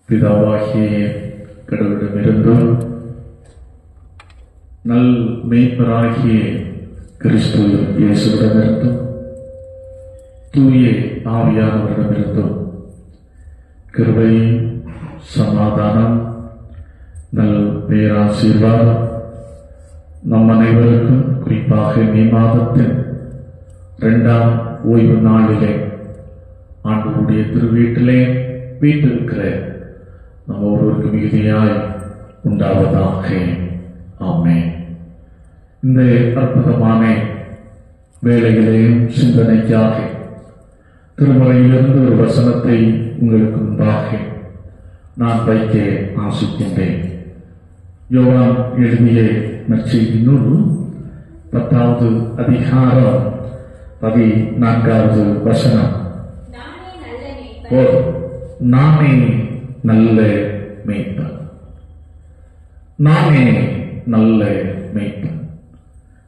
பிதாவாகிய கடவுளிடமிருந்தும் நல் மேய்ப்பராகிய கிறிஸ்து இயேசுவிடமிருந்தும் தூய ஆவியானவரிடமிருந்தும் கிருபை, சமாதானம், நல் பேராசீர்வாதம் நம் அனைவருக்கும், குறிப்பாக மே மாதத்தின் 2ஆம் ஓய்வு நாளிலே ஆண்டவருடைய திருவீட்டிலே வீட்டிருக்கிற நம்ம ஒருவருக்கு மிகுதியாய் உண்டாவதாக. ஆமென். இந்த அற்புதமான வேளையிலேயும் சிந்தனைக்காக திருமறையிலிருந்து ஒரு வசனத்தை உங்களுக்கு முன்பாக நான் வைக்க ஆசிக்கின்றேன். யோவான் எழுதிய நற்செய்தி நூல் 10வது அதிகாரம் 14வது வசனம். நானே நல்ல மேய்ப்பன், நானே நல்ல மேய்ப்பன்.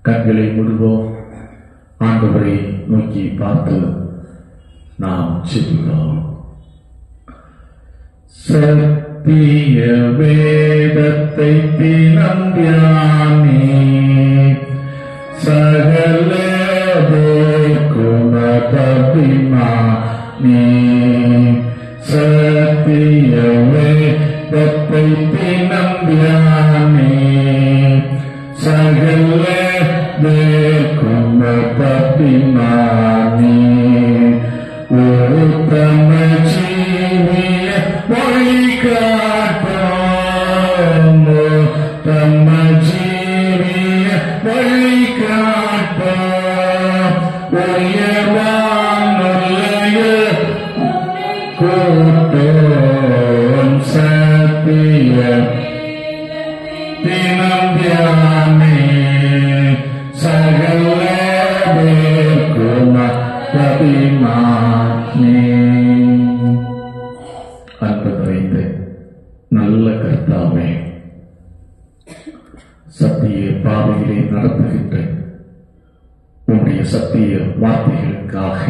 கண்களை மூடுவோம், ஆண்டவரை நோக்கி பார்த்து நாம் செல்கிறோம். சத்திய வேதத்தை தினம் தியானி, சகல குணபபிமானி. சத்திய வேதத்தை தினம் தியானி, சகல குணபபிமானி. உத்தம ஜீவிய வழிகாட்டும், உத்தம ஜீவிய வழிகாட்டும். உயர்வானுடைய கூட்டம் சத்திய தினம் தியானி, சகல குணபபிமானி. அன்பு நிறைந்த நல்ல கர்த்தாவே, சத்திய பாதையிலே நடத்துகின்ற உன்னுடைய சத்திய வார்த்தைகளுக்காக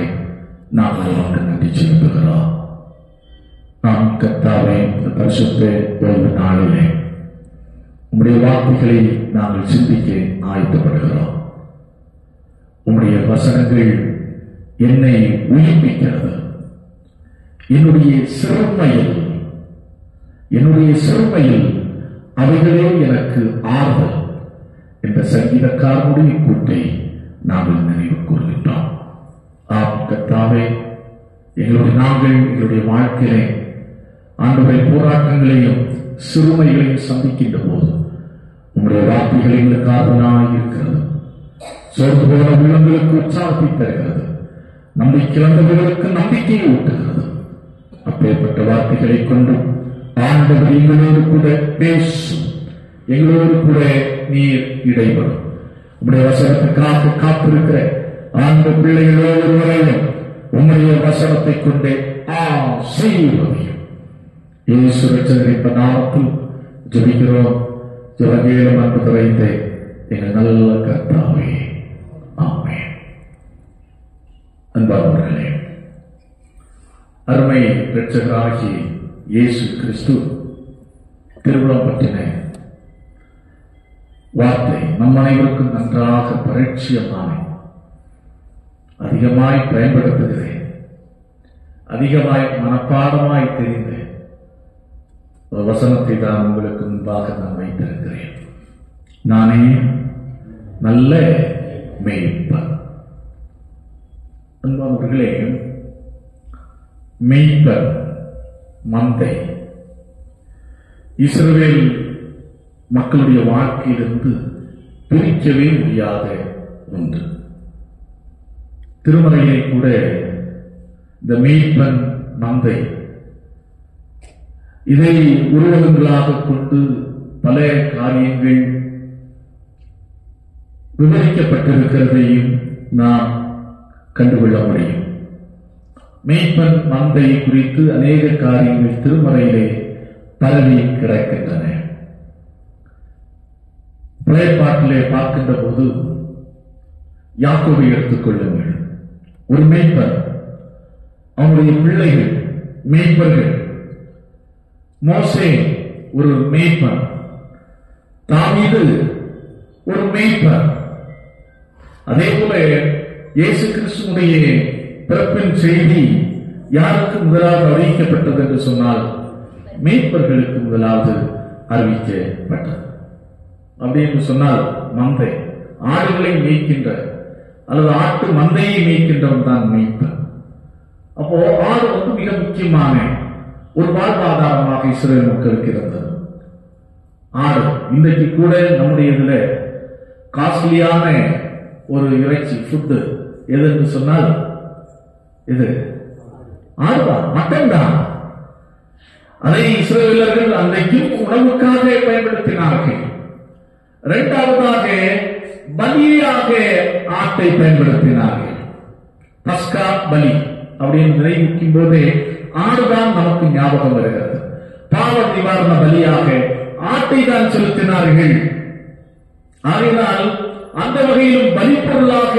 நாங்கள் உனக்கு நன்றி செலுத்துகிறோம். நாம் கர்த்தாவே, இந்த பரிசுத்த ஓய்வு நாளிலே உம்முடைய வார்த்தைகளை நாங்கள் சிந்திக்க ஆயத்தப்படுகிறோம். உம்முடைய வசனங்கள் என்னை உயிர்ப்பிக்கிறது. என்னுடைய சிறுமையில் அவைகளே எனக்கு ஆறுதல் என்ற சங்கீதக்காரனுடைய கூட்டை நாங்கள் நினைவு கூறுகின்றோம். ஆம் கர்த்தாவே, நாங்கள் எங்களுடைய வாழ்க்கையிலே ஆண்டவருடைய போராட்டங்களையும் சிறுமைகளையும் சந்திக்கின்ற போது உங்களுடைய வார்த்தைகள் எங்களுக்கு ஆறுதலாக இருக்கிறது. சோர்ந்து போன உள்ளங்களுக்கு உற்சாகத்தை தருகிறது, நம்பிக்கை இழந்தவர்களுக்கு நம்பிக்கையை ஊட்டுகிறது. அப்பேற்பட்ட வார்த்தைகளை கொண்டு ஆண்டவர் எங்களோடு கூட பேசும், எங்களோடு கூட நீர் இடைபடும். உங்களுடைய வசனத்துக்காக காத்திருக்கிற ஆண்ட பிள்ளைகள் ஒவ்வொருவரையும் உங்களுடைய வசனத்தை கொண்டே ஆசீர்வதியும். இயேசு ரட்சகரின் நாமத்தில் ஜெபிக்கிறோம். ஜெபகேலம் அன்பு நிறைந்த எங்கள் நல்ல கர்த்தாவே, ஆமென். அன்பானவர்களே, அருமை இரட்சகராகிய இயேசு கிறிஸ்து திருவிழம் பற்றின வார்த்தை நம் அனைவருக்கும் நன்றாக பரிட்சயமான, அதிகமாய் பயன்படுத்துகிறேன், அதிகமாய் மனப்பாடமாய் தெரிந்த ஒரு வசனத்தை தான் உங்களுக்கு முன்பாக நான் வைத்திருக்கிறேன். நானே நல்ல மேய்ப்பன். அன்பானவர்களே, மேய்ப்பன், மந்தை இஸ்ரவேல் மக்களுடைய வாழ்க்கையிலிருந்து பிரிக்கவே முடியாத ஒன்று. திருமறையை கூட இந்த மேய்ப்பன், மந்தை இதை உருவகங்களாக கொண்டு பல காரியங்கள் விவரிக்கப்பட்டிருக்கிறதையும் நாம் கண்டுகொள்ள முடியும். மேய்ப்பன் மந்தை குறித்து அநேக காரியங்கள் திருமறையிலே பரவி கிடக்கின்றன. பழைய பாட்டிலே பார்க்கின்ற போது யாக்கோபை எடுத்துக் கொள்ளுங்கள். ஒரு மேய்ப்பன், அவனுடைய பிள்ளைகள் மேய்ப்பர்கள். மோசே ஒரு மேய்ப்பன், தாவீது ஒரு மேய்ப்பன். அதே போல இயேசு கிறிஸ்துவுடைய பிறப்பின் செய்தி யாருக்கு முதலாவது அறிவிக்கப்பட்டது என்று சொன்னால் மேய்ப்பர்களுக்கு முதலாவது அறிவிக்கப்பட்டது. அப்படி என்று சொன்னால் மந்தை, ஆடுகளை மேய்க்கின்ற அல்லது ஆட்டு மந்தையை மேய்க்கின்றவன் தான் மேய்ப்பன். அப்போ ஆடு மிக முக்கியமான ஒரு வாழ்வாதாரமாக இஸ்ரவேல் மக்களுக்கு இருந்தது. ஆடு இன்றைக்கு கூட நம்முடைய இதுல காஸ்ட்லியான ஒரு இறைச்சி ஃபுட்டு எது என்று சொன்னால் இது ஆடுதான், மட்டன் தான். அதை இஸ்ரவேலர்கள் அன்றைக்கும் உணவுக்காக பயன்படுத்தினார்கள். இரண்டாவதாக பலியாக ஆட்டை பயன்படுத்தினார்கள். பஸ்கா பலி அப்படின்னு நினைக்கும் போதே ஆடுதான் நமக்கு ஞாபகம் வருகிறது. பாவ நிவாரண பலியாக ஆட்டை தான் செலுத்தினார்கள். ஆகையினால் அந்த வகையிலும் பலிப்பொருளாக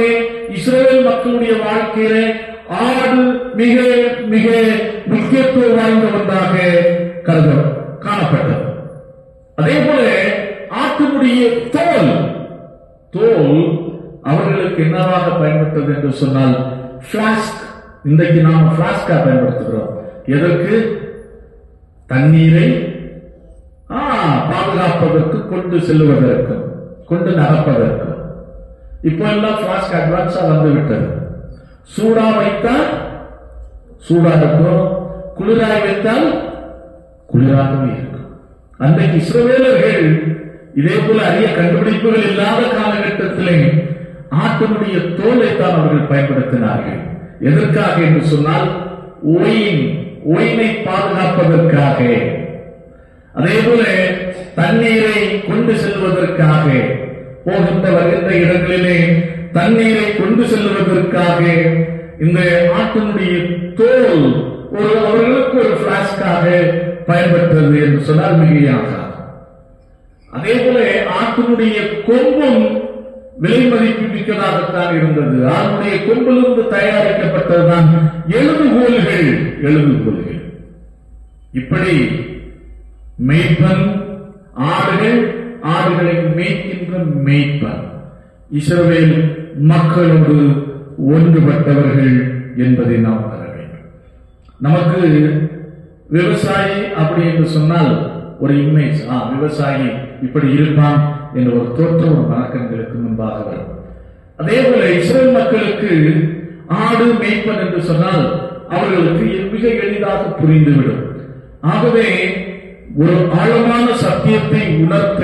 இஸ்ரவேல் மக்களுடைய வாழ்க்கையில ஆடு மிக மிக முக்கியத்துவம் வாய்ந்த ஒன்றாக காணப்பட்டது. அதே போல ஆட்டினுடைய தோல் அவர்களுக்கு என்னவாக பயன்பட்டது என்று சொன்னால் பிளாஸ்க். இன்றைக்கு நாம் பிளாஸ்கா பயன்படுத்துகிறோம். எதற்கு? தண்ணீரை பாதுகாப்பதற்கு, கொண்டு செல்லுவதற்கு, கொண்டு நடப்பதற்கு. இப்போ எல்லாம் பிளாஸ்க் அட்வான்ஸா வந்துவிட்டது. சூடா வைத்தால் சூடா இருக்கும், குளிராய் வைத்தால் குளிராகவே இருக்கும். அன்றைக்கு இஸ்ரவேலர்கள் இதே போல அரிய கண்டுபிடிப்புகள் இல்லாத காலகட்டத்திலே ஆட்டினுடைய தோலைத்தான் அவர்கள் பயன்படுத்தினார்கள். எதற்காக என்று சொன்னால் ஒயினை பாதுகாப்பதற்காக, அதே போல தண்ணீரை கொண்டு செல்வதற்காக, போகின்ற வருகின்ற இடங்களிலே தண்ணீரை கொண்டு செல்வதற்காக இந்த ஆட்டினுடைய தோல் அவர்களுக்கு ஒரு பிளாஸ்காக பயன்பட்டது என்று சொன்னால் மிகையாக. அதே போல ஆட்டினுடைய கொம்பும் விலை மதிப்பு மிக்கதாகத்தான் இருந்தது. அதனுடைய கொம்பிலிருந்து தயாரிக்கப்பட்டதுதான் எழுதுகோல்கள். இப்படி மேய்ப்பன், ஆடுகளை மேய்க்கின்ற மேய்ப்பன் இஸ்ரவேல் மக்களோடு ஒன்றுபட்டவர்கள் என்பதை நாம் உணர வேண்டும். நமக்கு விவசாயி அப்படி என்று சொன்னால் ஒரு இமேஜ், விவசாயி இப்படி இருப்பான் என்ற ஒரு தோற்றம் ஒரு மனக்கண்களுக்கு முன்பாக வரும். அதே போல இஸ்ரவேல் மக்களுக்கு ஆடு மேய்ப்பன் என்று சொன்னால் அவர்களுக்கு மிக எளிதாக புரிந்துவிடும். ஆகவே ஒரு ஆழமான சத்தியத்தை உணர்த்த,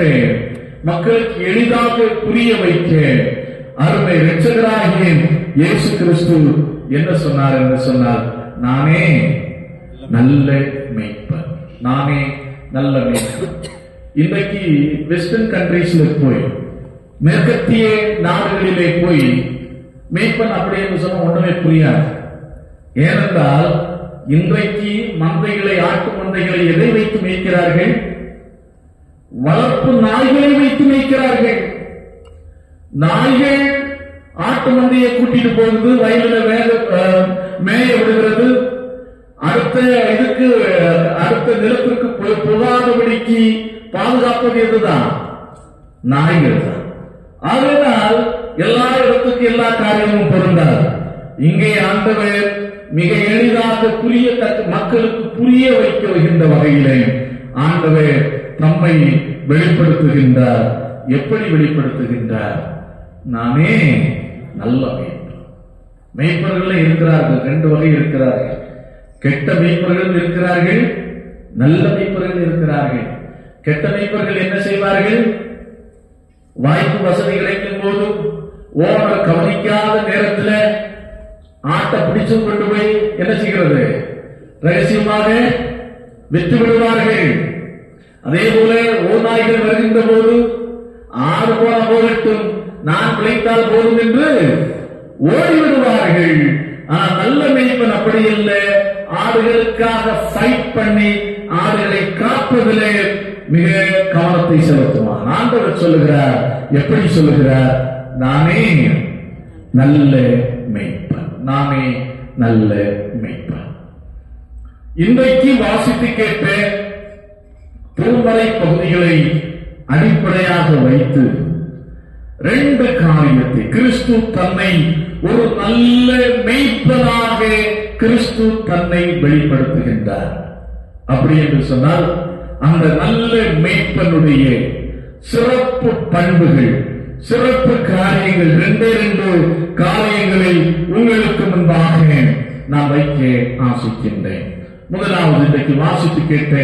மக்களுக்கு எளிதாக புரிய வைக்க அருமை இரட்சகராகிய இயேசு கிறிஸ்து என்ன சொன்னார் என்று சொன்னால், நானே நல்ல மேய்ப்பன், நானே நல்ல மேய்ப்பன். இன்றைக்கு வெஸ்டர்ன் கண்ட்ரீஸ்ல போய், மேற்கத்திய நாடுகளிலே போய் மேய்ப்பன் அப்படி என்று சொன்ன ஒன்றுமே புரியாது. ஏனென்றால் இன்றைக்கு மந்தைகளை, ஆட்டு மந்தைகளை எதை வைத்து மேய்க்கிறார்கள்? வளர்ப்பு நாய்களை வைத்து மேய்க்கிறார்கள். நாய்கள் ஆட்டு மந்தையை கூட்டிட்டு போகிறது, வயலில் மேய விடுகிறது, அடுத்த நிலத்திற்கு புகாதபடிக்கு பாதுகாப்பது எதுதான்? நாய்கள் தான். அதனால் எல்லா இடத்துக்கு எல்லா காரியமும் பொருந்தாது. இங்கே ஆண்டவர் மிக எளிதாக மக்களுக்கு புரிய வைக்க வருகின்ற வகையிலே ஆண்டவர் நம்மை வெளிப்படுத்துகின்றார். எப்படி வெளிப்படுத்துகின்றார்? நானே நல்ல மேய்ப்பன். மேய்ப்பர்கள் இருக்கிறார்கள், 2 வகை இருக்கிறார்கள். கெட்ட மேய்ப்பர்கள் இருக்கிறார்கள், நல்ல மேய்ப்பர்கள் இருக்கிறார்கள். கெட்ட மேய்ப்பர்கள் என்ன செய்வார்கள்? வாய்ப்பு வசதி கிடைக்கும் போது ஓனர் கவனிக்காத நேரத்தில் ஆட்டை பிடிச்சு கொண்டு போய் என்ன செய்கிறது? ரகசியமாக விட்டு விடுவார்கள். அதே போல ஓநாய்கள் வருகின்ற போது ஆறு போன போகட்டும், நான் பிழைத்தால் போதும் என்று ஓடிவிடுவார்கள். ஆனால் நல்ல மேய்ப்பன் அப்படி இல்லை. ஆடுகளுக்காக ஃபைட் பண்ணி ஆடுகளை காப்பதிலே மிக கவனத்தை செலுத்துவான். ஆண்டவர் சொல்லுகிறார், எப்படி சொல்லுகிறார்? நானே நல்ல மேய்ப்பன், நானே நல்ல மேய்ப்பன். இன்றைக்கு வாசித்து கேட்ட திருமறை பகுதிகளை அடிப்படையாக வைத்து ரெண்டு காரியத்தை கிறிஸ்து தன்னை ஒரு நல்ல மேய்ப்பனாக கிறிஸ்து தன்னை வெளிப்படுத்துகின்றார். அப்படி என்று சொன்னால் அந்த நல்ல மேய்ப்பனுடைய சிறப்பு பண்புகள், சிறப்பு காரியங்கள் ரெண்டே ரெண்டு காரியங்களை உங்களுக்கு முன்பாக நான் வைக்க ஆசிக்கின்றேன். முதலாவது, இன்றைக்கு வாசித்து கேட்ட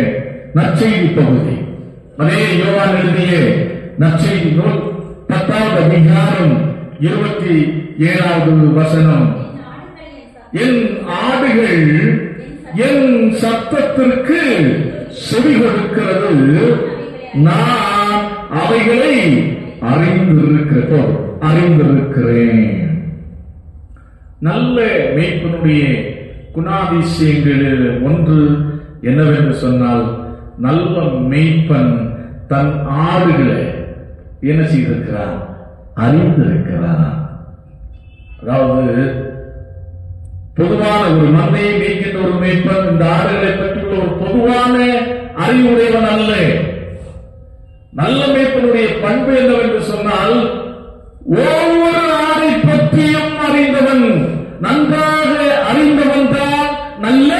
நற்செய்தி பகுதி, அதே யோவான் எழுதிய நற்செய்தி நூல் 10வது அதிகாரம் 27வது வசனம். என் ஆடுகள் என் சத்தத்திற்கு செவி கொடுக்கிறது, நான் அவைகளை அறிந்திருக்கிறேன். நல்ல மேய்ப்பனுடைய குணாதிசயங்களில் ஒன்று என்னவென்று சொன்னால், நல்ல மேய்ப்பன் தன் ஆடுகளை என்ன செய்திருக்கிறார்? அறிந்திருக்கிறார். அதாவது பொதுவான ஒரு மந்தையை மேய்க்கின்ற ஒரு மேய்ப்பன் இந்த ஆடுகளை பற்றியுள்ள ஒரு பொதுவான அறிவுடையவன் அல்ல. நல்ல மேய்ப்பனுடைய பண்பு என்னவென்று சொன்னால், ஒவ்வொரு ஆடை பற்றியும் அறிந்தவன், நன்றாக அறிந்தவன் தான் நல்ல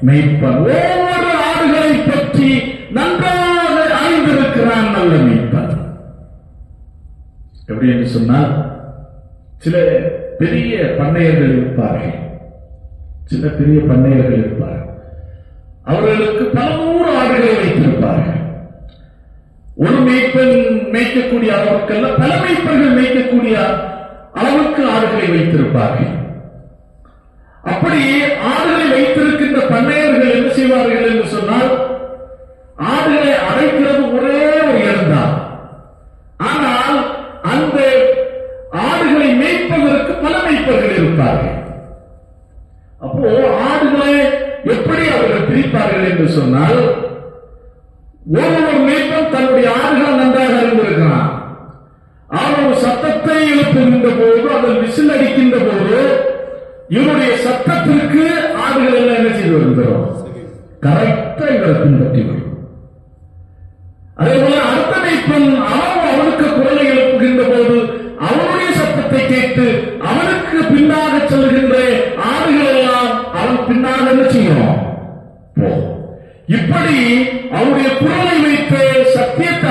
மேய்ப்பன். ஒவ்வொரு ஆடுகளை பற்றி நன்றாக அறிந்திருக்கிறான் நல்ல மேய்ப்பன். எப்படி என்று சொன்னால், சில பெரிய பண்ணையர்கள் இருப்பார்கள், சில பெரிய பண்ணையர்கள் இருப்பார்கள். அவர்களுக்கு பல நூறு ஆடுகளை வைத்திருப்பார்கள். ஒரு மேய்ப்பன் மேய்க்கக்கூடிய அளவுக்கு பல மேய்ப்பர்கள் மேய்க்கக்கூடிய அளவுக்கு ஆடுகளை வைத்திருப்பார்கள். அப்படி ஆடுகளை வைத்திருக்கின்ற பண்ணையர்கள் என்ன செய்வார்கள் என்று சொன்னால், ஆடுகளை அடைக்கிறது ஒரே ஒரு இடம்தான். ஆனால் அந்த ஆடுகளை மேய்ப்பதற்கு பல மேய்ப்பர்கள் இருப்பார்கள். அப்போ ஆடுகளை எப்படி அவர்கள் பிரிப்பார்கள் என்று சொன்னால், ஒவ்வொரு மேய்ப்பன் தன்னுடைய ஆடுகளை நன்றாக அறிந்திருக்கிறான். அவன் ஒரு சத்தத்தை எழுப்புகின்ற போது, அதில் விசில் அடிக்கின்ற போது, இவருடைய சத்தத்திற்கு ஆடுகள் எல்லாம் என்ன செய்து வருகிறோம்? கரெக்டா இவரை பின்பற்றி வரும். அதே போல அடுத்த மேய்ப்பன் அவனுக்கு குரலை எழுப்புகின்ற போது அவனுடைய சத்தத்தை கேட்டு அவனுக்கு பின்னாக செல்கின்ற ஆடுகள் எல்லாம் அவன் பின்னாக என்ன செய்யும்? இப்படி அவருடைய குரலை வைத்து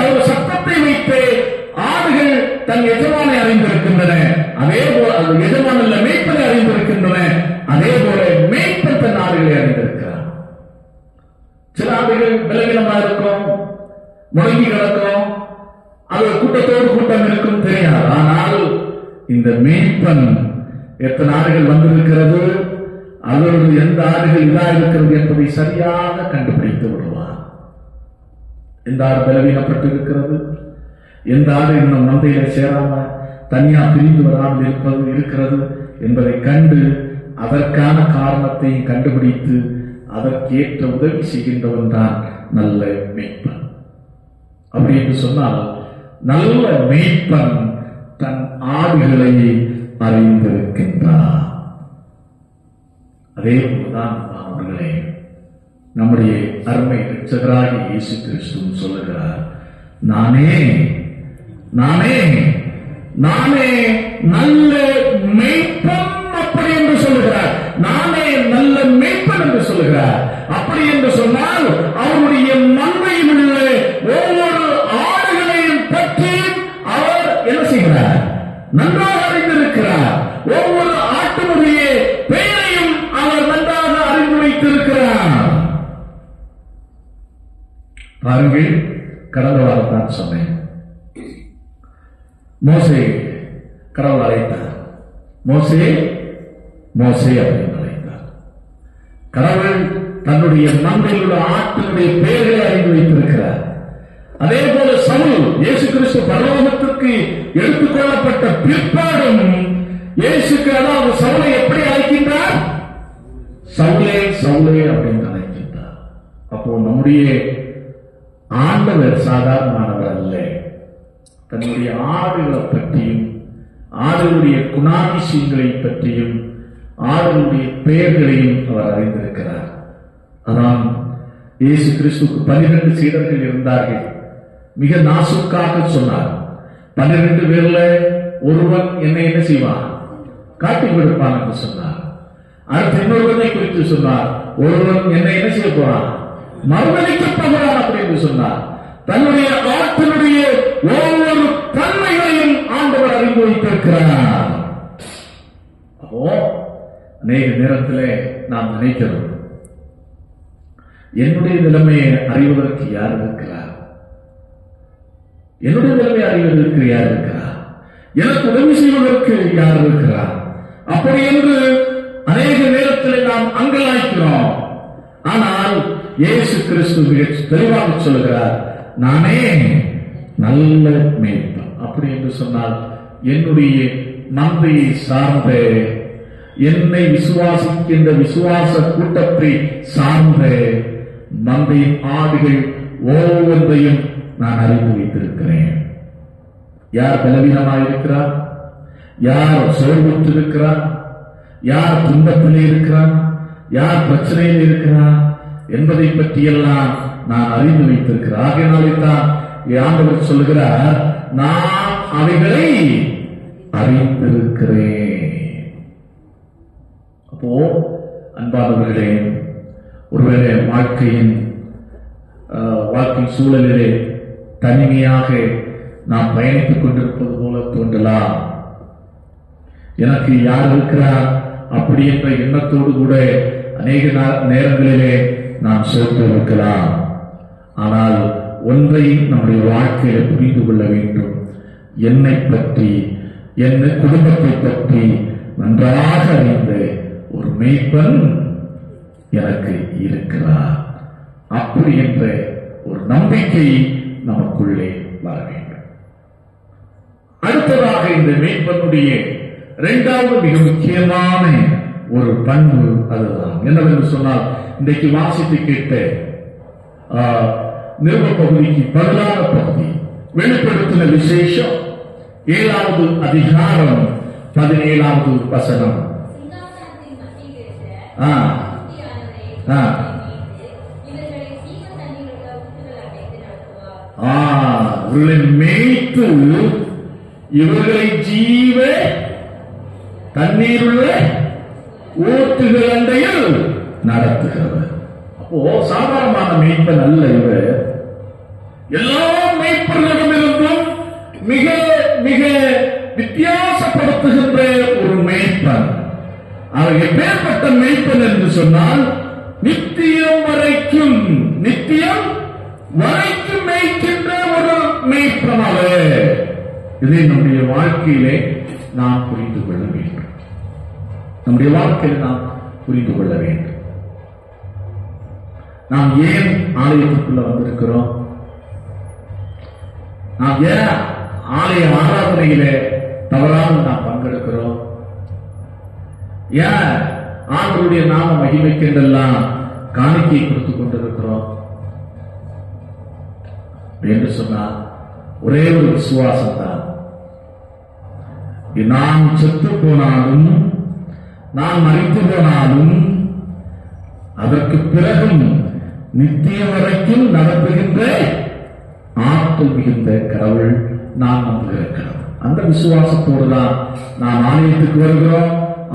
அவர் சத்தத்தை வைத்து ஆடுகள் தன் எஜமானை அறிந்திருக்கின்றன. அதே போல எஜமான மேய்ப்பனை அறிந்திருக்கின்றன. அதே போல மேய்ப்பன் தன் ஆடுகளை அறிந்திருக்கிறார். சில ஆடுகள் பலவீனமா இருக்கும், முடங்கி கிடக்கும், அது கூட்டத்தோடு கூட்டம் இருக்கும், தெரியாது. ஆனால் இந்த மேய்ப்பன் எத்தனை ஆடுகள் வந்திருக்கிறது, அதோடு எந்த ஆடுகள் இதா இருக்கிறது என்பதை சரியாக கண்டுபிடித்து விடுவார். எந்த ஆடு பலவீனப்பட்டு இருக்கிறது, எந்த ஆடு இன்னும் மந்தையில சேராம தனியா பிரிந்து வராமல் இருக்கிறது என்பதை கண்டு அதற்கான காரணத்தை கண்டுபிடித்து அதற்கேற்ற உதவி செய்கின்றவன் தான் நல்ல மேய்ப்பன். அப்படி என்று சொன்னால், நல்ல மேய்ப்பன் தன் ஆடுகளை அறிந்திருக்கின்றார். அதே போதுதான் அவர்களே நம்முடைய அருமை இரட்சகராகிய இயேசு கிறிஸ்து சொல்லுகிறார், நானே நல்ல மேய்ப்பன். அப்படி என்று சொல்லுகிறார். நானே நல்ல மேய்ப்பன் என்று சொல்லுகிறார். அப்படி என்று சொன்னால், அவருடைய மந்தையில் உள்ள ஒவ்வொரு ஆடுகளையும் பற்றி அவர் என்ன செய்கிறார்? நன்றாக அறிந்திருக்கிறார். ஒவ்வொரு ஆட்டினுடைய பெயரையும் அவர் நன்றாக அறிந்து வைத்திருக்கிறார். பாருங்கள், கடந்த வாரத்தான் சொன்னேன், மோசே கடவுள் அழைத்தார். மோசே அப்படின்னு அழைத்தார். கடவுள் தன்னுடைய மந்தையில் உள்ள ஆட்டினுடைய பெயர்களை அறிந்து வைத்திருக்கிறார். அதே போல சவுல், இயேசு கிறிஸ்து பரலோகத்திற்கு பரலோகத்திற்கு எடுத்துக் கொள்ளப்பட்ட பிற்பாடும் இயேசுக்கு, அதாவது சவுலை எப்படி அழைக்கின்றார்? சவுலே சவுலே அப்படின்னு அழைக்கின்றார். அப்போ நம்முடைய ஆண்டவர் சாதாரணமானவர் அல்ல. தன்னுடைய ஆடுகளை பற்றியும் ஆடுகளுடைய குணாதிசயங்களை பற்றியும் ஆடுகளுடைய பெயர்களையும் அவர் அறிந்திருக்கிறார். அதான் இயேசு கிறிஸ்துவுக்கு 12 சீடர்கள் இருந்தார்கள். மிக நாசுக்காக சொன்னார். 12 பேர்ல ஒருவன் என்னை என்ன செய்வான்? காட்டி கொடுப்பான் என்று சொன்னார். அடுத்த இன்னொருவனை குறித்து சொன்னார். ஒருவன் என்னை என்ன செய்ய போறான்? மறுதளிக்கப் போகிறான் அப்படின்னு சொன்னார். தன்னுடைய ஆட்களுடைய ஒவ்வொரு தன்மைகளையும் ஆண்டவர் அறிந்து வைத்திருக்கிறார். அப்போ அநேக நேரத்தில் நாம் நினைக்கிறோம், என்னுடைய நிலைமையை அறிவதற்கு யார் இருக்கிறார்? என்னுடைய நிலைமை அறிவதற்கு யார் இருக்கிறார்? எனக்கு உதவி செய்வதற்கு யார் இருக்கிறார்? அப்படி என்று அநேக நேரத்தில் நாம் அங்கலாய்க்கிறோம். ஆனால் இயேசு கிறிஸ்து மிக தெளிவாக சொல்கிறார், நானே நல்ல மேய்ப்பன். அப்படி என்று சொன்னால் என்னுடைய மந்தையை சார்ந்த, என்னை விசுவாசிக்கின்ற விசுவாச கூட்டத்தை சார்ந்த மந்தையின் ஆடுகள் ஒவ்வொன்றையும் நான் அறிந்து வைத்திருக்கிறேன். யார் பலவீனமாக இருக்கிறார்? யார் சோர்வுற்று இருக்கிறார்? யார் துன்பத்திலே இருக்கிறார்? யார் பிரச்சனையில் இருக்கிறார் என்பதை பற்றியெல்லாம் நான் அறிந்து வைத்திருக்கிறேன். ஆகையினாலே தான் ஆண்டவர் சொல்லுகிறார், நான் அவைகளை அறிந்திருக்கிறேன். அப்போ அன்பானவர்களே, ஒருவேளை வாழ்க்கை சூழலிலே தனிமையாக நாம் பயணித்துக் கொண்டிருப்பது போல தோன்றலாம். எனக்கு யார் இருக்கிறார் அப்படி என்ற எண்ணத்தோடு கூட அநேக நேரங்களிலே நாம் சேர்த்து இருக்கலாம். ஆனால் ஒன்றையும் நம்முடைய வாழ்க்கையில புரிந்து கொள்ள வேண்டும். என்னை பற்றி, என் குடும்பத்தை பற்றி நன்றாக அறிந்த ஒரு மேய்ப்பன் எனக்கு இருக்கிறார். அப்படி என்ற ஒரு நம்பிக்கை நமக்குள்ளே வர வேண்டும். அடுத்ததாக இந்த மேய்ப்பனுடைய இரண்டாவது மிக முக்கியமான ஒரு பண்பு அதுதான். என்னவென்று சொன்னால், இன்றைக்கு வாசித்து கேட்ட நிருப பகுதிக்கு பதிலான பகுதி, வெளிப்படுத்தின விசேஷம் 7வது அதிகாரம் 17வது வசனம். இவர்களை மேய்த்து இவர்களை ஜீவ தண்ணீருள்ள ஊற்றுகள் அண்டையில் நடத்துகிறவர். அப்போ சாதாரணமான மேய்ப்பன் அல்ல இவர். எல்லா மேய்ப்பர்களிடமிருந்தும் மிக மிக வித்தியாசப்படுத்துகின்ற ஒரு மேய்ப்பன். அவர் எப்பேற்பட்ட மேய்ப்பன் என்று சொன்னால், நித்தியம் வரைக்கும் மேய்க்கின்ற ஒரு மேய்ப்பன் அவர். இதை நம்முடைய வாழ்க்கையிலே நாம் புரிந்து கொள்ள வேண்டும். நம்முடைய வாழ்க்கையில் நாம் புரிந்து கொள்ள வேண்டும். நாம் ஏன் ஆலயத்துக்குள்ள வந்திருக்கிறோம்? நாம் ஏன் ஆலய ஆராதனையிலே தவறாமல் நாம் பங்கெடுக்கிறோம்? ஏன் ஆண்டவருடைய நாம மகிமைக்கென்றெல்லாம் காணிக்கை கொடுத்துக் கொண்டிருக்கிறோம் என்று சொன்னால், ஒரே ஒரு விசுவாசம் தான். நான் செத்து போனாலும், நான் மறித்து போனாலும், அதற்கு பிறகும் நித்தியம் வரைக்கும் நடத்துகின்ற ஆற்றல் மிகுந்த கடவுள் நான் நம்புகிறேன். அந்த விசுவாசத்தோடு தான் நாம் ஆலயத்துக்கு வருகிறோம்,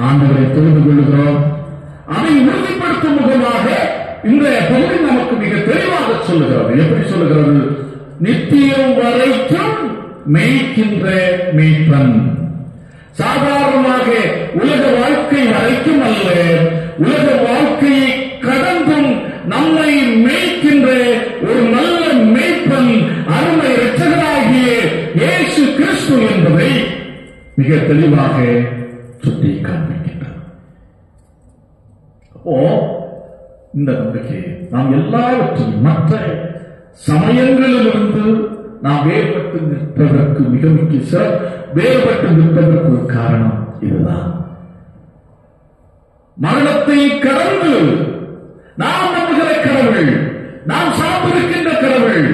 ஆண்டவரை தொழுது கொள்கிறோம். அதை உறுதிப்படுத்தும் முகமாக இந்த பகுதி நமக்கு மிக தெளிவாக சொல்லுகிறது. எப்படி சொல்லுகிறது? நித்தியம் வரைக்கும் மேய்க்கின்ற மேய்ப்பன். சாதாரணமாக உலக வாழ்க்கை வரைக்கும் அல்ல, உலக வாழ்க்கையை கடந்தும் நம்மை மேய்க்கின்ற ஒரு நல்ல மேய்ப்பன் அருமை இரட்சகராகிய இயேசு கிறிஸ்து என்பதை மிக தெளிவாக சுட்டி காண்பிக்கின்றார். அப்போ இந்த நம்பிக்கை நாம் எல்லாவற்றையும் மற்ற சமயங்களிலிருந்து நாம் வேறுபட்டு நிற்பதற்கு மிக முக்கிய வேறுபட்டு நிற்பதற்கு ஒரு காரணம் இதுதான். மரணத்தை கடந்து நாம் நம்புகிற கடவுள், நாம் சார்ந்திருக்கின்ற கடவுள்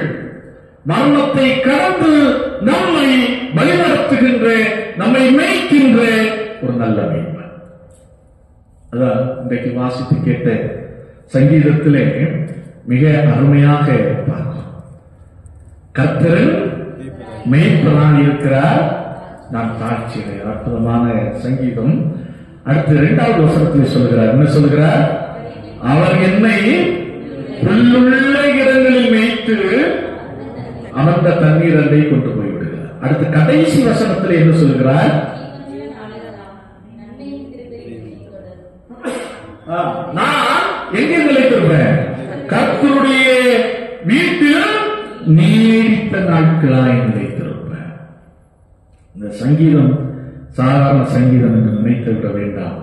மரணத்தை கடந்து நம்மை வழிநடத்துகின்ற, நம்மை மேய்க்கின்ற ஒரு நல்ல மேய்ப்பன். அதான் இன்றைக்கு வாசித்து கேட்ட சங்கீதத்திலே மிக அருமையாக பார்க்கிறோம். கர்த்தர் மேய்ப்பனாக இருக்கிறார், நான் தாழ்ச்சியடை. அற்புதமான சங்கீதம். அடுத்து 2வது வசனத்தில் சொல்கிறார். என்ன சொல்கிறார்? அவர் என்னை புல்லுள்ள இடங்களில் மேய்த்து அமர்ந்த தண்ணீர் அண்டை கொண்டு போய்விடுகிறார். அடுத்து கடைசி வசனத்தில் என்ன சொல்கிறார்? நான் எங்கே நிலைத்திருப்பேன்? கர்த்தருடைய வீட்டில் நீடித்த நாட்களாய் நிலைத்திருப்பேன். இந்த சங்கீதம் சாதாரண சங்கீதம் என்று நினைத்து விட வேண்டாம்.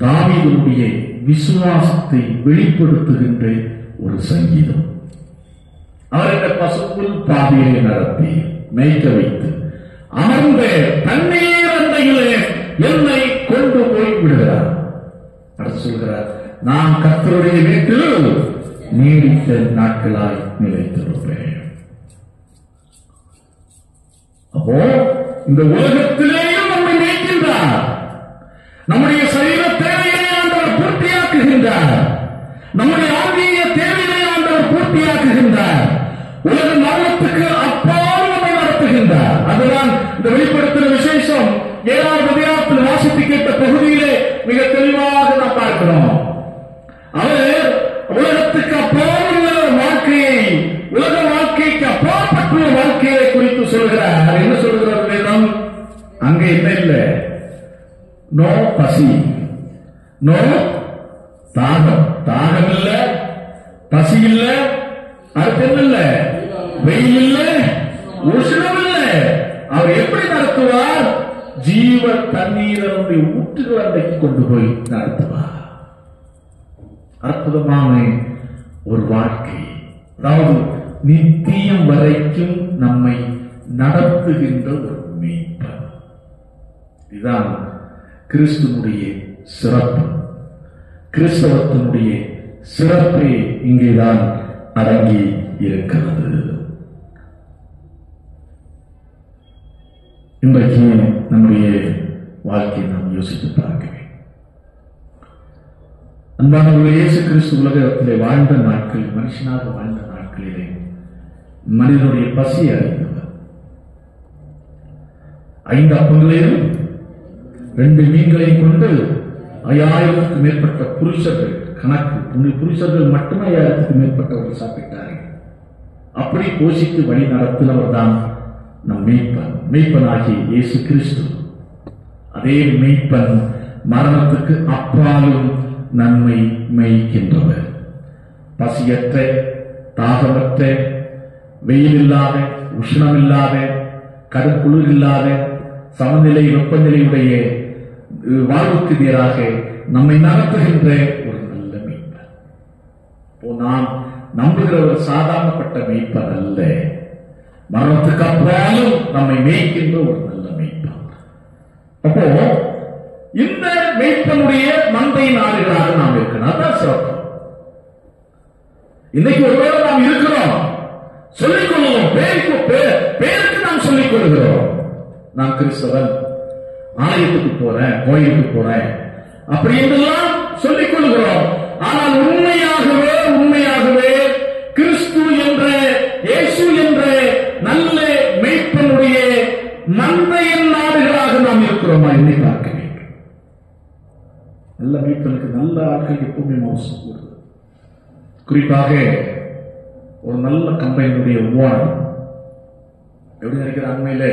தாவீதுடைய விசுவாசத்தை வெளிப்படுத்துகின்ற ஒரு சங்கீதம். அவர் இந்த பசுப்புல் பாதையை நடத்தி மேய்க்க வைத்து அமர்ந்த தண்ணீர் அண்டையிலே என்னை கொண்டு போய் விடுகிறார். அடுத்து சொல்கிறார், நான் கர்த்தருடைய வீட்டில் நீடித்த நாட்களாய் நிலைத்திருப்பேன். அப்போ இந்த உலகத்திலேயும் நம்மை மேய்க்கின்றார். நம்முடைய சரீர தேவையை ஆண்டவர் பூர்த்தியாக்குகின்றார். நம்முடைய ஆன்மீக தேவையை ஆண்டவர் பூர்த்தியாக்குகின்றார். உலக மரணத்துக்கு அப்பால் நம்மை நடத்துகின்றார். அதுதான் இந்த வெளிப்படுத்துகிற விசேஷம். 7வது அதிகாரத்தில் வாசித்து கேட்ட பகுதியிலே மிக தெளிவாக நாம் பார்க்கிறோம். அவர் உலகத்துக்கு அப்பால் உள்ள வாழ்க்கையை, உலக வாழ்க்கைக்கு அப்பாற்பட்ட வாழ்க்கையை குறித்து சொல்கிறார். என்ன சொல்கிறார் வேதம்? அங்கே என்ன இல்லை? நோ பசி, நோ தாகம். தாகம் இல்ல, பசி இல்ல, அடுத்து என்ன இல்ல? வெயில் இல்ல, உஷ்ணம் இல்ல. அவர் எப்படி நடத்துவார்? ஜீவ தண்ணீரனுடைய ஊற்றுகள் அன்றைக்கு கொண்டு போய் நடத்துவார். அற்புதமான ஒரு வாழ்க்கை. அதாவது நித்தியம் வரைக்கும் நம்மை நடத்துகின்ற ஒரு மேய்ப்பன். இதுதான் கிறிஸ்துவனுடைய சிறப்பு. கிறிஸ்தவத்தினுடைய சிறப்பே இங்கேதான் அடங்கி இருக்கிறது. இன்றைக்கு நம்முடைய வாழ்க்கையை நாம் யோசித்து பார்க்க வேண்டும். அன்பானவர்களே, இயேசு கிறிஸ்து உலகத்திலே வாழ்ந்த நாட்கள், மனுஷனாக வாழ்ந்த நாட்களிலே மனிதனுடைய பசி அறிந்தவர். 5 அப்பங்களையும் 2 மீன்களையும் கொண்டு 5000க்கு மேற்பட்ட புருஷர்கள், கணக்கு புருஷர்கள் மட்டுமே 5000க்கு மேற்பட்டவர்கள் சாப்பிட்டார்கள். அப்படி போஷித்து வழி நடத்தினவர் தான் நம் மேய்ப்பன். மேய்ப்பனாகிய இயேசு கிறிஸ்து. அதே மேய்ப்பன் மரணத்துக்கு அப்பாலும் நன்மை மேய்க்கின்றவர். பசியற்ற, தாகமற்ற, வெயில் இல்லாத, உஷ்ணம் இல்லாத, கடுங்குளிர் இல்லாத, சமநிலை வெப்பநிலையுடைய வாழ்வுக்கு நேராக நம்மை நடத்துகின்ற ஒரு நல்ல மேய்ப்பன். நாம் நம்புகிற ஒரு சாதாரணப்பட்ட மேய்ப்பன் அல்ல, மரணத்துக்கு அப்புறம் நம்மை மேய்க்கின்ற ஒரு நல்ல மேய்ப்பன். அப்போ இந்த மேய்ப்பனுடைய மந்தை நாடுகளாக நாம் இருக்கணும். அதான் சிறப்பு. இன்னைக்கு ஒருவேளை நாம் இருக்கிறோம், சொல்லிக் கொள்ளுவோம், பேருக்கு நாம் சொல்லிக் கொள்கிறோம். நான் கிறிஸ்தவன், ஆலயத்துக்கு போறேன், கோயிலுக்கு போறேன், அப்படி என்றெல்லாம் சொல்லிக் கொள்கிறோம். ஆனால் உண்மையாகவே கிறிஸ்து என்ற, இயேசு என்ற நல்ல மேய்ப்பனுடைய மந்தையின் நாடுகளாக நாம் இருக்கிறோமா என்னை பார்க்க வேண்டும். நல்ல மேய்ப்பனுக்கு நல்ல ஆட்கள் எப்பவுமே மோசம் கூடுது. குறிப்பாக ஒரு நல்ல கம்பெனியுடைய ஓனர் எப்படி நினைக்கிற, அண்மையில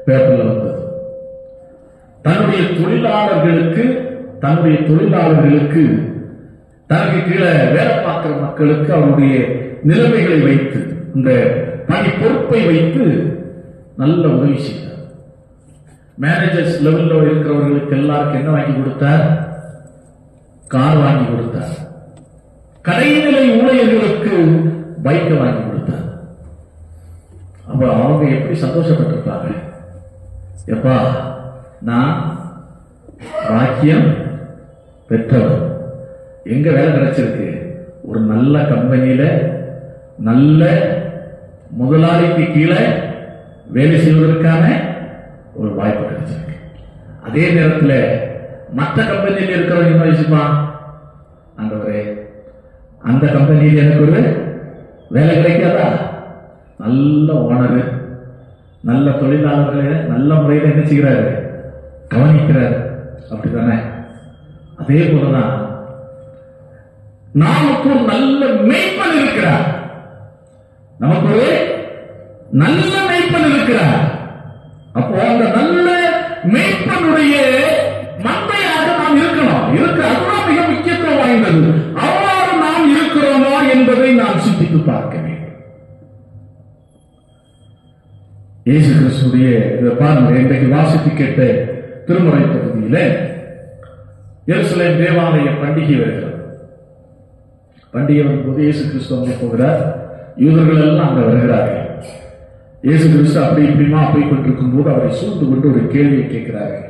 பேப்பர்ல வந்தது, தன்னுடைய தொழிலாளர்களுக்கு தனக்கு கீழே வேலை பார்க்கிற மக்களுக்கு அவருடைய நிலைமைகளை வைத்து, இந்த பணி பொறுப்பை வைத்து நல்ல உதவி செய்தார். மேனேஜர்ஸ் லெவல்ல இருக்கிறவர்களுக்கு எல்லாருக்கும் என்ன வாங்கி கொடுத்தார்? கார் வாங்கி கொடுத்தார். கடைநிலை ஊழியர்களுக்கு பைக்கை வாங்கி கொடுத்தார். அப்ப அவங்க எப்படி சந்தோஷப்பட்டிருப்பாங்க? எப்பா, நான் பாக்கியம் பெற்றவர், எங்க வேலை கிடைச்சிருக்கு? ஒரு நல்ல கம்பெனியில நல்ல முதலாளிக்கு கீழே வேலை செய்வதற்கான ஒரு வாய்ப்பு கிடைச்சிருக்கு. அதே நேரத்தில் மற்ற கம்பெனியில் இருக்கிறவங்க என்ன யோசிப்பான்? ஆண்டவரே, அந்த கம்பெனியில் எனக்கு ஒரு வேலை கிடைக்காதா? நல்ல ஓனரு, நல்ல தொழிலாளர்களை நல்ல முறையில் என்ன செய்கிறாரு? கவனிக்கிறார். அப்படித்தானே? அதே போலதான் நமக்கு ஒரு நல்ல மேய்ப்பன் இருக்கிறார். நமக்கு ஒரு நல்ல மேய்ப்பன் இருக்கிறார். அப்போ அந்த நல்ல மேய்ப்பனுடைய மந்தையாக நாம் இருக்கணும். அதுதான் மிக முக்கியத்துவம் வாய்ந்தது. அவ்வாறு நாம் இருக்கிறோமா என்பதை நாம் சிந்தித்து பார்க்க வேண்டும். இயேசு கிறிஸ்துடைய பாருங்க, இன்றைக்கு வாசித்து கேட்ட திருமறை பகுதியில எருசலேம் தேவாலய பண்டிகை வருகிறது. பண்டிகை வரும்போது இயேசு கிறிஸ்து அங்கே போகிறார். யூதர்கள் எல்லாம் அங்க வருகிறார்கள். இயேசு கிறிஸ்து அப்படி இப்படிமா போய் கொண்டிருக்கும் போது அவரை சூழ்ந்து கொண்டு ஒரு கேள்வியை கேட்கிறார்கள்.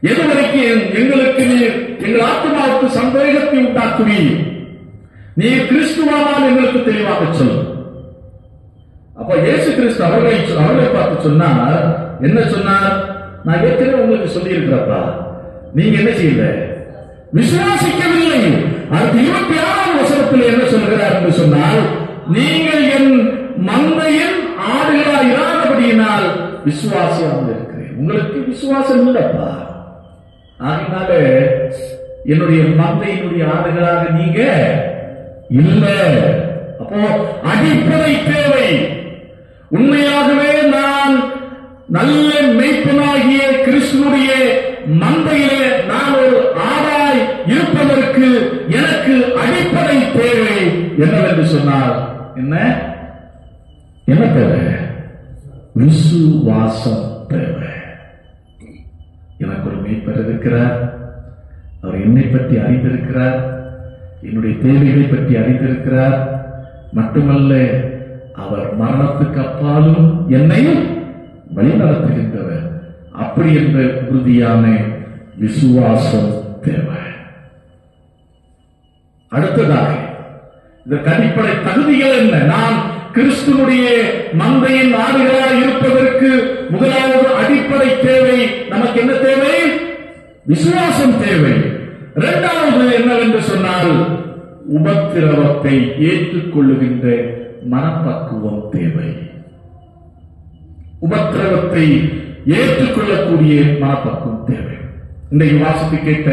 எதுவரைக்கும் எங்களுக்கு எங்கள் ஆத்மாவுக்கு சந்தேகத்தை உண்டாக்குவீர்? நீ கிறிஸ்துவானால் எங்களுக்கு தெளிவாக சொல்லும். அப்ப இயேசு கிறிஸ்து அவர்களை பார்த்து சொன்னார். என்ன சொன்னார்? நான் ஏற்கனவே உங்களுக்கு சொல்லி இருக்கிறப்பா, நீங்க என்ன செய்யல? விசுவாசிக்கவில்லை. அடுத்து 26ஆம் வசனத்தில் என்ன சொல்கிறார் என்று சொன்னால், நீங்கள் என் மந்தையின் ஆடுகளாக இராதபடியினால் விசுவாசியாக இருக்கிறேன். உங்களுக்கு விசுவாசம் இல்லப்பா, ஆகினால என்னுடைய மந்தையினுடைய ஆடுகளாக நீங்க இல்ல. அப்போ அடிப்படை தேவை. உண்மையாகவே நான் நல்ல மேய்ப்பனாகிய கிறிஸ்துவுடைய மந்தையிலே நான் ஒரு ஆடாய் இருப்பதற்கு எனக்கு அடிப்படை தேவை என்னவென்று சொன்னார். என்ன தேவை? விசுவாசம் தேவை. எனக்கு ஒரு மேய்ப்பர் இருக்கிறார். அவர் என்னை பற்றி அறிந்திருக்கிறார், என்னுடைய தேவைகளை பற்றி அறிந்திருக்கிறார். மட்டுமல்ல, அவர் மரணத்துக்கு அப்பாலும் என்னை வழிநடத்துகின்றவர். அப்படி என்ற உறுதியான விசுவாசம் தேவை. அடுத்ததாக இதற்கு அடிப்படை தகுதிகள் என்ன? நான் கிறிஸ்துவனுடைய மந்தையின் ஆடுகளாக இருப்பதற்கு முதலாவது அடிப்படை தேவை. நமக்கு என்ன தேவை? விசுவாசம் தேவை. இரண்டாவது என்னவென்று சொன்னால், உபத்திரவத்தை ஏற்றுக்கொள்ளுகின்ற மனப்பக்குவம் தேவை. உபத்திரவத்தை ஏற்றுக்கொள்ளக்கூடிய மனப்பக்குவம் தேவை. இன்றைக்கு வாசித்து கேட்ட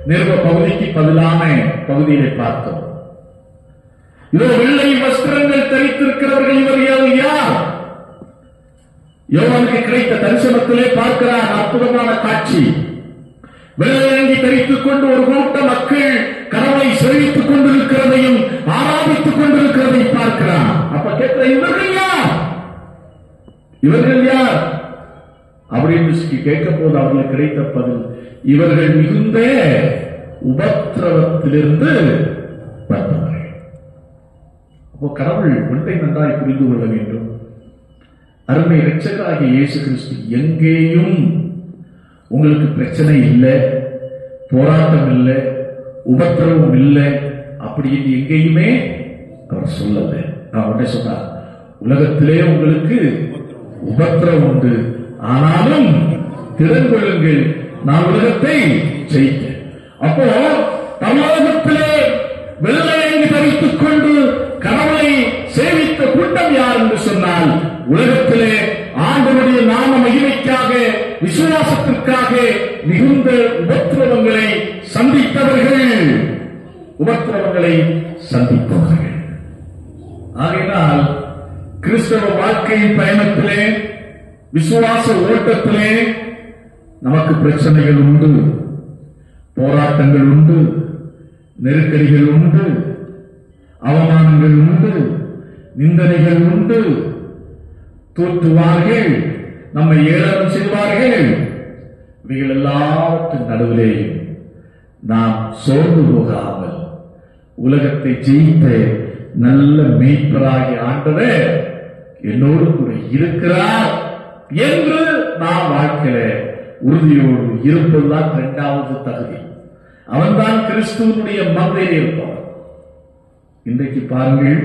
நிருப பகுதிக்கு பதிலான பகுதியை பார்த்தோம். இதோ வெள்ளை வஸ்திரங்கள் தரித்திருக்கிறவர்கள் இவர்கள் யார்? யோவானுக்கு கிடைத்த தரிசனத்திலே பார்க்கிறார் அற்புதமான காட்சி. வெள்ளையங்கி தரித்துக் கொண்டு ஒரு கூட்ட மக்கள் கடவுளை சேவித்துக் கொண்டிருக்கிறதையும் ஆராதித்துக் கொண்டிருக்கிறதை பார்க்கிறார். அப்ப கேட்கிற இவர்கள் யார்? இவர்கள் யார் அப்படின்னு கேட்க போது அவர்களுக்கு கிடைத்த பதில், இவர்கள் மிகுந்த உபத்திரவத்திலிருந்து வந்தவர்கள். அப்போ கடவுள் ஒன்றை நன்றாய் புரிந்து கொள்ள வேண்டும். அருமை இரட்சகராகிய இயேசு கிறிஸ்து எங்கேயும் உங்களுக்கு பிரச்சனை இல்லை, போராட்டம் இல்லை, உபத்திரவம் இல்லை அப்படின்னு எங்கேயுமே அவர் சொல்லல. நான் உடனே சொன்னார், உலகத்திலே உங்களுக்கு உபத்திரவம் உண்டு, ஆனாலும் திறன் கொள்ளுங்கள், நான் உலகத்தை ஜெயித்தேன். அப்போ தமிழகத்திலே வெள்ளையங்கி தரித்துக் கொண்டு கடவுளை சேவித்த கூட்டம் யார் என்று சொன்னால், உலகத்திலே ஆண்டவருடைய நாம மகிமைக்காக விசுவாசத்திற்காக மிகுந்த உபத்திரவங்களை சந்தித்தவர்கள். ஆகையினால் கிறிஸ்தவ வாழ்க்கையின் பயணத்திலே, விசுவாச ஓட்டத்திலே நமக்கு பிரச்சனைகள் உண்டு, போராட்டங்கள் உண்டு, நெருக்கடிகள் உண்டு, அவமானங்கள் உண்டு, நிந்தனைகள் உண்டு. தோற்றுவார்கள், நம்மை ஏளனம் செய்வார்கள். இவைகள் எல்லாவற்றின் நடுவிலே நாம் சோர்ந்து போகாமல் உலகத்தை ஜெயித்த நல்ல மேய்ப்பராகிய ஆண்டவர் என்னோடு கூட இருக்கிறார் என்று நாம் வாழ்க்கையில உறுதியோடு இருப்பதுதான் இரண்டாவது தகுதி. அவன்தான் கிறிஸ்துவனுடைய மந்தையில் இருப்பான். இன்றைக்கு பாருங்கள்,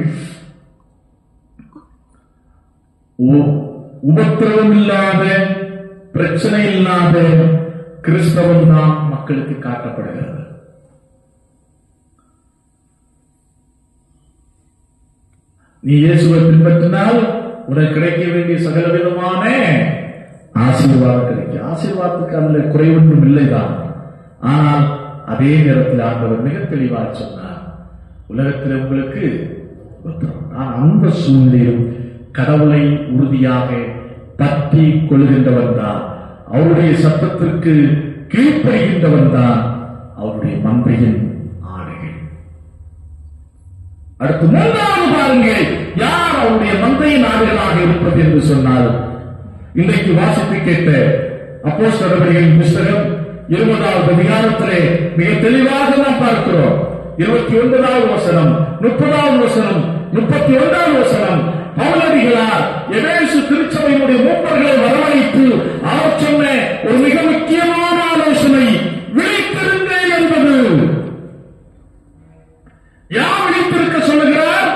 உபத்திரவம் இல்லாத, பிரச்சனை இல்லாத கிறிஸ்தவம் தான் மக்களுக்கு காட்டப்படுகிறது. நீ இயேசுவை பின்பற்றினால் உனக்கு கிடைக்க வேண்டிய சகல விதமான ஆசீர்வாதம் கிடைக்கும். ஆசீர்வாதத்துக்கு அதில் குறைவொன்றும் இல்லைதான். ஆனால் அதே நேரத்தில் ஆண்டவர் மிக தெளிவாக சொன்னார், உலகத்தில் உங்களுக்கு நான் அந்த சூழ்நிலையில் கடவுளை உறுதியாக பற்றி கொள்கின்றவன் தான், அவருடைய சத்தத்திற்கு கீழ்ப்படுகின்றவன் தான் அவருடைய மந்தையின் ஆடுகள். அடுத்து மூன்றாவது பாருங்கள், யார் அவருடைய மந்தையின் ஆடுகளாக இருப்பது என்று சொன்னால், இன்றைக்கு வாசித்து கேட்ட அப்போஸ்தலர் நடவடிக்கைகளின் புத்தகம் 20வது அதிகாரத்திலே மிக தெளிவாக நாம் பார்க்கிறோம். 29வது வசனம், 30வது வசனம், 31வது வசனம், பவுலடிகளார் எபேசு திருச்சபையினுடைய மூப்பர்களை வரவழைத்து அவர் சொன்ன ஒரு மிக முக்கியமான ஆலோசனை, விழித்திருங்கள் என்பது. யார் விழித்திருக்க சொல்லுகிறார்?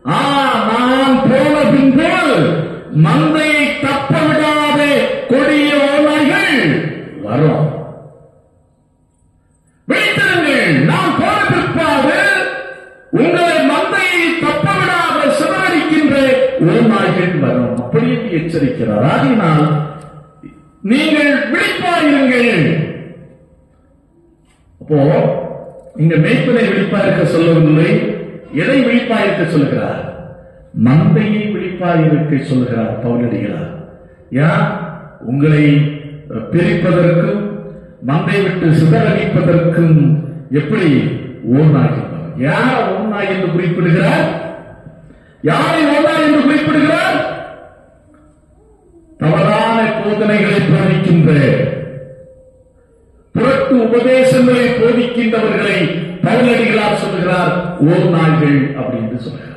நான் போன பின்பு மந்தையை தப்ப விடாத கொடிய ஓநாய்கள் வரும். விழித்திருங்கள், நான் போன பிற்பாடு உங்களை மந்தையை தப்ப விடாத சிதறடிக்கின்ற ஓநாய்கள் வரும். அப்படியே எச்சரிக்கிறார். ஆகினால் நீங்கள் விழிப்பாயிருங்கள். அப்போ இங்க மேய்ப்பனை விழிப்பாயிருக்க சொல்லவில்லை, எதை விழிப்பாயிருக்க சொல்லுகிறார்? மந்தையை விழிப்பாயிருக்க சொல்லுகிறார் பவுலடிகளார். யார் உங்களை பிரிப்பதற்கும் மந்தை விட்டு சிதறடிப்பதற்கும் எப்படி ஓநாய்? யார் ஓநாய் என்று குறிப்பிடுகிறார்? யாரை ஓநாய் என்று குறிப்பிடுகிறார்? தவறான போதனைகளை போதிக்கின்ற, புரட்டு உபதேசங்களை போதிக்கின்றவர்களை பவுலடிகளார் சொல்லுகிறார் ஓநாய்கள் அப்படின்னு சொல்லுகிறார்.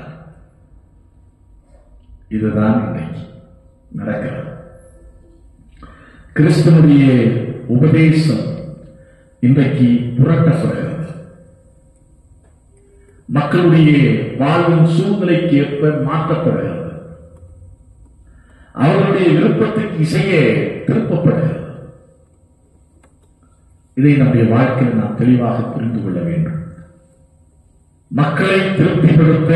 இதுதான் இன்றைக்கு நடக்கிறது. கிறிஸ்துவனுடைய உபதேசம் இன்றைக்கு புரட்டப்படுகிறது. மக்களுடைய வாழ்வின் சூழ்நிலைக்கு ஏற்ப மாற்றப்படுகிறது. அவர்களுடைய விருப்பத்துக்கு இசையே திருப்பப்படுகிறது. இதை நம்முடைய வாழ்க்கையில் நாம் தெளிவாக புரிந்து கொள்ள வேண்டும். மக்களை திருப்திப்படுத்த,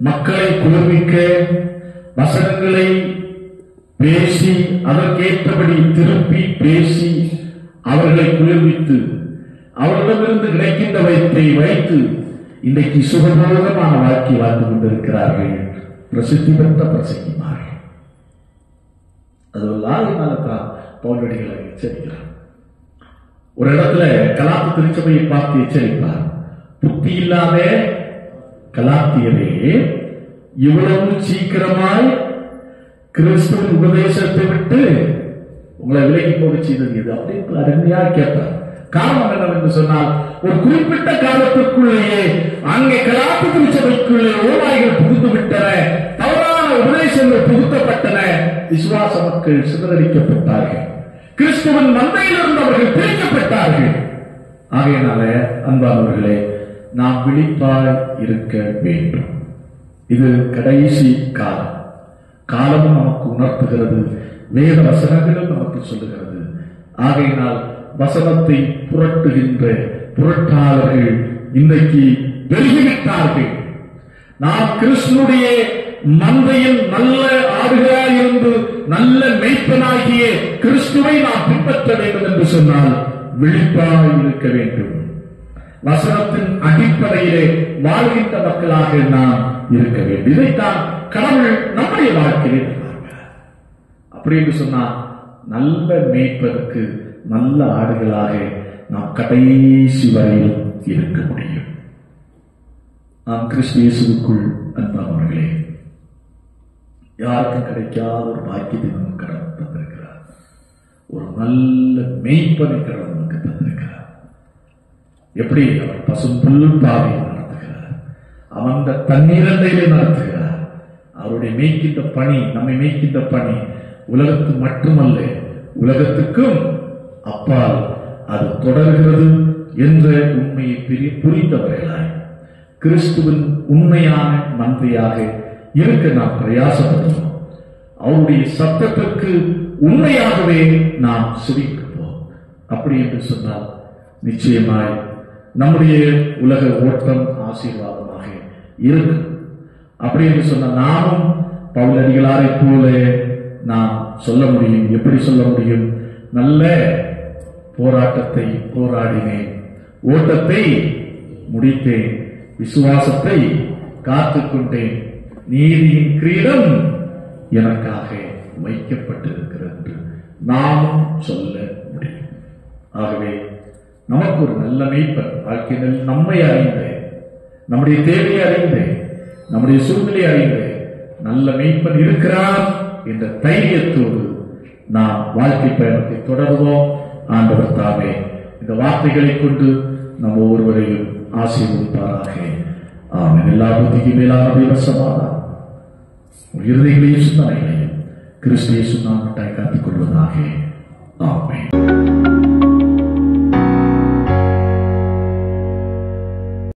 மக்களை குளிர்விக்க வசனங்களை பேசி, அதற்கேற்றபடி திருப்பி பேசி அவர்களை குளிர்வித்து அவர்களிடமிருந்து கிடைக்கின்றவற்றை வைத்து இன்றைக்கு சுகபோகமான வாழ்க்கை வாழ்ந்து கொண்டிருக்கிறார்கள். பிரசித்தி பெற்ற பிரசங்கிமார்கள். அதுதான் பவுலடிகளை எச்சரிக்கிறார். ஒரு இடத்துல கலாத்து திருச்சபையை பார்த்து எச்சரிப்பார், புத்தி இல்லாத கலாத்தியரே, இவ்வளவு சீக்கிரமாய் கிறிஸ்துவின் உபதேசத்தை விட்டு உங்களை விலகி போக செய்தது எது அப்படின்னு அருமையா கேட்பார். காரணம் என்னவென்று சொன்னால், ஒரு குறிப்பிட்ட காலத்திற்குள்ளேயே அங்கே கலாத்து திருச்சபைக்குள்ளே ஓநாய்கள் புகுந்து விட்டன, தவறான உபதேசங்கள் புகுத்தப்பட்டன, விசுவாச மக்கள் சிதறடிக்கப்பட்டார்கள், கிறிஸ்துவின் மந்தையில் இருந்தவர்கள் பிரிக்கப்பட்டார்கள். ஆகையினால அன்பானவர்களே, நாம் விழிப்பாய் இருக்க வேண்டும். இது கடைசி காலம். காலமும் நமக்கு உணர்த்துகிறது, வேத வசனங்களும் நமக்கு சொல்லுகிறது. ஆகையினால் வசனத்தை புரட்டுகின்ற புரட்டாளர்கள் இன்றைக்கு பெருகிவிட்டார்கள். நாம் கிறிஸ்துனுடைய மந்தையில் நல்ல ஆடுகளாயிருந்து நல்ல மேய்ப்பனாகிய கிறிஸ்துவை நாம் பின்பற்ற வேண்டும் என்று சொன்னால் விழிப்பாய் இருக்க வேண்டும். வசனத்தின் அடிப்படையிலே வாழ்கின்ற மக்களாக நாம் இருக்க வேண்டும். இதைத்தான் கடவுள் நம்முடைய வாழ்க்கையிலே அப்படி என்று சொன்னால் நல்ல மேய்ப்பதற்கு நல்ல ஆடுகளாக நாம் கடைசி வரையில் இருக்க முடியும். நாம் கிறிஸ்து இயேசுவுக்குள் அன்பானவர்களே, யாருக்கும் கிடைக்காத ஒரு பாக்கியத்தை நமக்கு கடவுள் தந்திருக்கிறார். ஒரு நல்ல மேய்ப்பனை கடவுள் நமக்கு தந்திருக்கிறார். எப்படி அவர் பசும்புல் பாதையில் நடத்துகிறார், அமர்ந்த தண்ணீரண்டையிலே நடத்துகிறார், அவருடைய மேய்க்கின்ற பணி, நம்மை மேய்க்கின்ற பணி உலகத்துக்கு மட்டுமல்ல, உலகத்துக்கும் அப்பால் அது தொடர்கிறது என்ற உண்மையை புரிந்தவர்களாய் கிறிஸ்துவின் உண்மையான மந்தையாக இருக்க நாம் பிரயாசப்படுவோம். அவருடைய சத்தத்திற்கு உண்மையாகவே நாம் செவிப்போம். அப்படி என்று சொன்னால் நிச்சயமாய் நம்முடைய உலக ஓட்டம் ஆசீர்வாதமாக இருக்கும். அப்படி என்று சொன்னால் நாமும் பவுலடிகளாரை போல நாம் சொல்ல முடியும். எப்படி சொல்ல முடியும்? நல்ல போராட்டத்தை போராடினேன், ஓட்டத்தை முடித்தேன், விசுவாசத்தை காத்துக்கொண்டேன், நீதியின் கிரீடம் எனக்காக வைக்கப்பட்டிருக்கிறது நாமும் சொல்ல முடியும். ஆகவே நமக்கு ஒரு நல்ல மேய்ப்பன், வாழ்க்கையில் நம்மை அறிந்த, நம்முடைய தேவையை அறிந்த, நம்முடைய சூழ்நிலை அறிந்த நல்ல மேய்ப்பன் இருக்கிறார் என்ற தைரியத்தோடு நாம் வாழ்க்கை பயணத்தை தொடர்வோம். ஆண்டவர் தாமே இந்த வார்த்தைகளை கொண்டு நம்ம ஒவ்வொருவரையும் ஆசீர்வதிப்பாராக. ஆமென். எல்லா புத்திக்கும் மேலான தேவ சமாதானம் இருதயங்களையும் சிந்தனைகளையும் கிறிஸ்து இயேசு நாமத்தால் காத்துக் கொள்வதாக.